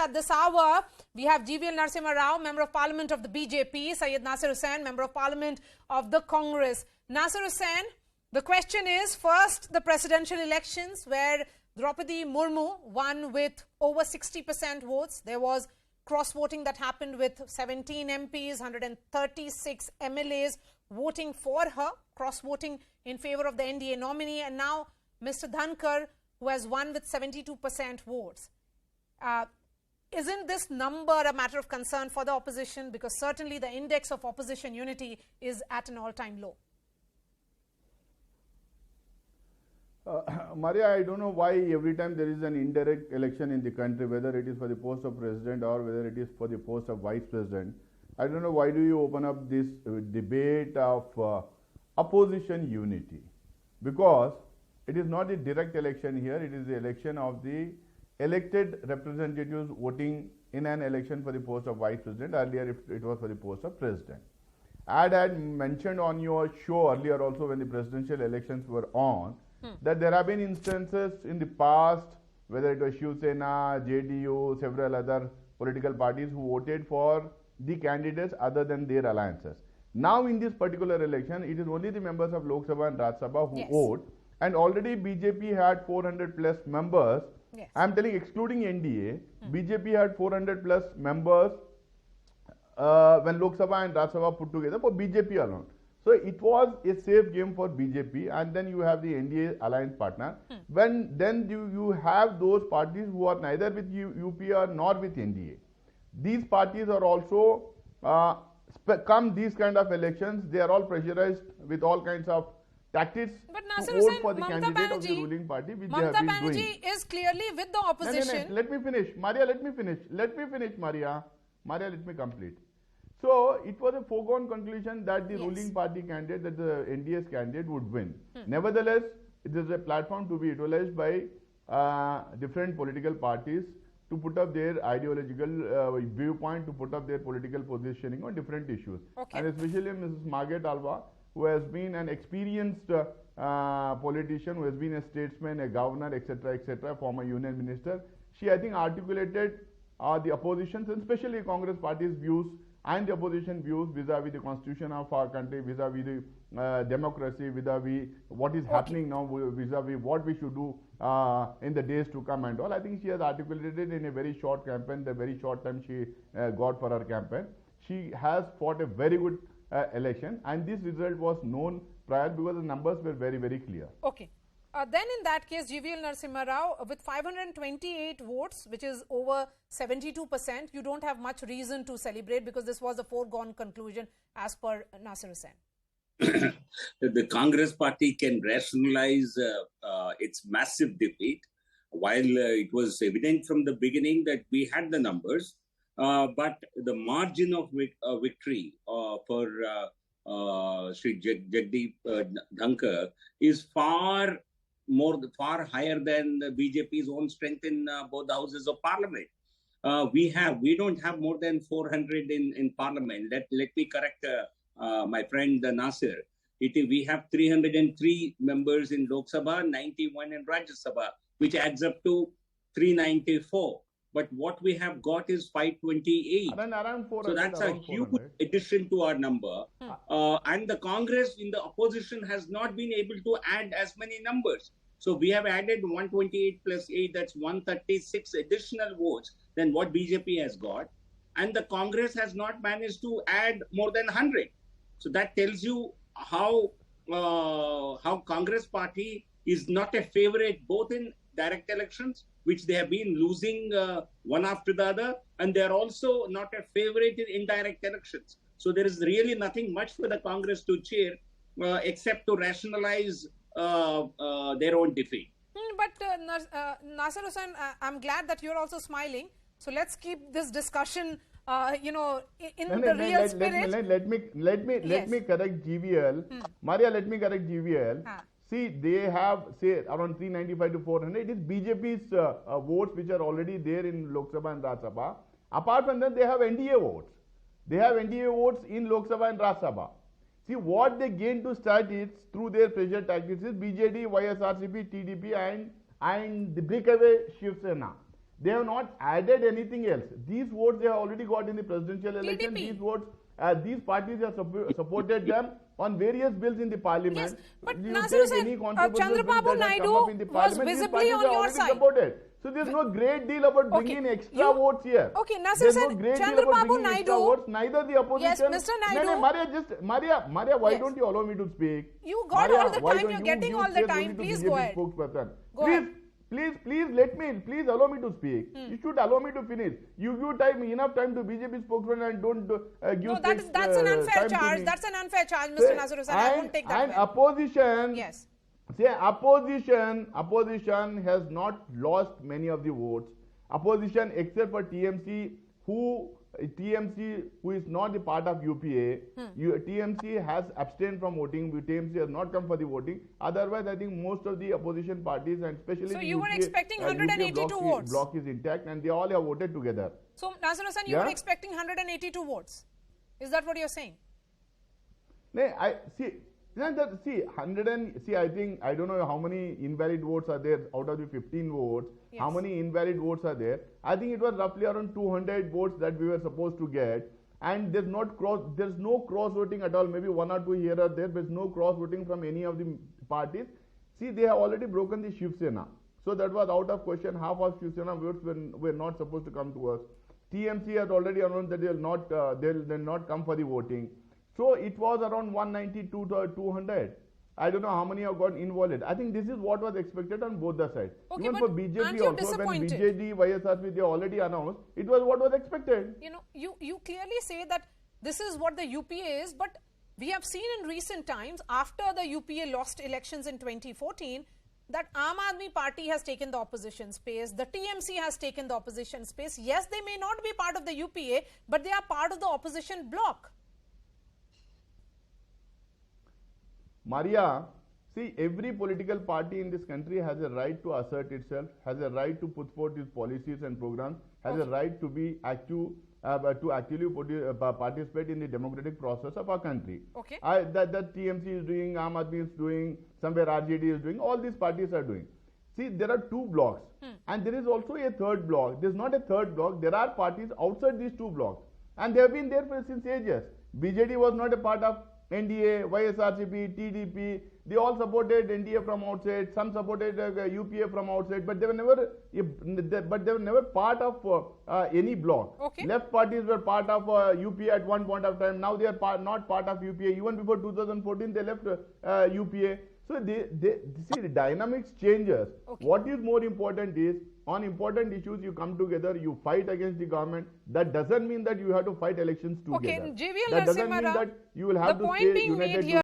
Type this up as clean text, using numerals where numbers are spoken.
at this hour. We have GVL Narsimha Rao, Member of Parliament of the BJP, Syed Naseer Hussain, Member of Parliament of the Congress. Naseer Hussain, the question is, first, the presidential elections where Draupadi Murmu won with over 60% votes. There was cross-voting that happened with 17 MPs, 136 MLAs voting for her, cross-voting in favor of the NDA nominee, and now Mr. Dhankar, who has won with 72% votes. Isn't this number a matter of concern for the opposition? Because certainly the index of opposition unity is at an all-time low. Maria, I don't know why every time there is an indirect election in the country, whether it is for the post of president or whether it is for the post of vice president, I don't know why do you open up this debate of opposition unity. Because it is not a direct election here, it is the election of the elected representatives voting in an election for the post of vice president. Earlier it was for the post of president. I had mentioned on your show earlier also when the presidential elections were on, that there have been instances in the past, whether it was Shiv Sena, JDU, several other political parties who voted for the candidates other than their alliances. Now in this particular election, it is only the members of Lok Sabha and Raj Sabha who vote, and already BJP had 400 plus members. I am telling, excluding NDA, BJP had 400 plus members when Lok Sabha and Raj Sabha put together for BJP alone. So it was a safe game for BJP, and then you have the NDA alliance partner. When then you have those parties who are neither with UP or nor with NDA. These parties are also come these kind of elections, they are all pressurized with all kinds of tactics to vote for the candidate of the ruling party, which they have been doing. Mamata Banerjee is clearly with the opposition. No, let me finish. Maria, let me finish. Maria, let me complete. So it was a foregone conclusion that the ruling party candidate, that the NDA's candidate would win. Nevertheless, it is a platform to be utilized by different political parties to put up their ideological viewpoint, to put up their political positioning on different issues. And especially Mrs. Margaret Alva, who has been an experienced politician, who has been a statesman, a governor, etc., former union minister. She, I think, articulated the opposition's, and especially Congress party's views and the opposition views vis-a-vis the constitution of our country, vis-a-vis the democracy, vis-a-vis what is happening now, vis-a-vis what we should do in the days to come and all. I think she has articulated in a very short campaign, the very short time she got for her campaign. She has fought a very good election, and this result was known prior because the numbers were very, very clear. Then in that case, GVL Narsimha Rao, with 528 votes, which is over 72%, you don't have much reason to celebrate because this was a foregone conclusion as per Naseer Hussain. The Congress party can rationalize its massive defeat, while it was evident from the beginning that we had the numbers, but the margin of victory for Sri Jagdeep Dhankar is far higher than the BJP's own strength in both the houses of parliament. We don't have more than 400 in parliament. Let me correct my friend Naseer. We have 303 members in Lok Sabha, 91 in Rajya Sabha, which adds up to 394. But what we have got is 528. So that's a huge addition to our number. And the Congress in the opposition has not been able to add as many numbers. So we have added 128 plus 8, that's 136 additional votes than what BJP has got. And the Congress has not managed to add more than 100. So that tells you how Congress party is not a favorite both in direct elections, which they have been losing one after the other, and they are also not a favorite in indirect elections. So there is really nothing much for the Congress to cheer except to rationalize their own defeat. But Naseer Hussain, I'm glad that you're also smiling. So let's keep this discussion, in the real spirit. Let me correct GVL. Maria, let me correct GVL. See, they have, say, around 395 to 400. It is BJP's votes which are already there in Lok Sabha and Rajya Sabha. Apart from that, they have NDA votes. They have NDA votes in Lok Sabha and Rajya Sabha. See, what they gain to start is through their pressure tactics is BJD, YSRCP, TDP and the breakaway Shiv Sena. They have not added anything else. These votes they have already got in the presidential election. TDP. These votes, these parties have supported them on various bills in the parliament. Yes, but You Naseer take Hussain, any controversial bill Chandrababu that has come Naidu up in the was parliament, these visibly parties on have your already side. supported. So there's no great deal about bringing Okay, extra you- votes here. Okay, Naseer There's no Hussain, great deal about Chandrababu bringing extra Naidu- votes. Neither the opposition. Mr. No, Naidu- no, Maria, why Yes. don't you allow me to speak? You got Maria, all the why time, don't you're you getting give all the space time. only to Please BJP go ahead. Spokesperson. Go please, ahead. Please let me, please allow me to speak. You should allow me to finish. You give time, enough time to BJP spokesman and don't give No, space, that's an unfair time to charge. me. That's an unfair charge, Mr. Naseer Hussain. I won't take that. And opposition, Yes. say opposition has not lost many of the votes. Opposition, except for TMC, who is not the part of UPA, TMC has abstained from voting. TMC has not come for the voting. Otherwise, I think most of the opposition parties and especially So the you were UPA, expecting UPA 182 votes. block is intact and they all have voted together. So, Naseer Hussain, you Yeah? were expecting 182 votes. Is that what you're saying? No, I see. I think I don't know how many invalid votes are there out of the 15 votes. Yes. How many invalid votes are there? I think it was roughly around 200 votes that we were supposed to get, and there's no cross voting at all. Maybe one or two here or there. There's no cross voting from any of the parties. See, they have already broken the Shiv Sena, so that was out of question. Half of Shiv Sena votes were not supposed to come to us. TMC has already announced that they'll not come for the voting. So it was around 192 to 200. I don't know how many have got invalid. I think this is what was expected on both the sides. Okay, Even but for aren't BJP you also, when disappointed? BJD, YSRP, they already announced, it was what was expected. You know, you clearly say that this is what the UPA is, but we have seen in recent times, after the UPA lost elections in 2014, that Aam Aadmi Party has taken the opposition space, the TMC has taken the opposition space. Yes, they may not be part of the UPA, but they are part of the opposition bloc. Maria, see, every political party in this country has a right to assert itself, has a right to put forth its policies and programs, has a right to be active, to actually participate in the democratic process of our country. Okay. That TMC is doing, Aam Aadmi is doing, somewhere RJD is doing, all these parties are doing. See, there are two blocks, and there is also a third block. There is not a third block. There are parties outside these two blocks, and they have been there since ages. BJD was not a part of NDA, YSRCP, TDP, they all supported NDA from outside. Some supported UPA from outside, but they were never part of any bloc. Okay. Left parties were part of UPA at one point of time. Now they are not part of UPA. Even before 2014, they left UPA. So see, the dynamics changes. Okay. What is more important is, on important issues you come together, you fight against the government. That doesn't mean that you have to fight elections together. Okay, JVL That doesn't Narsimha mean Rao, that you will have the to point stay being made united. here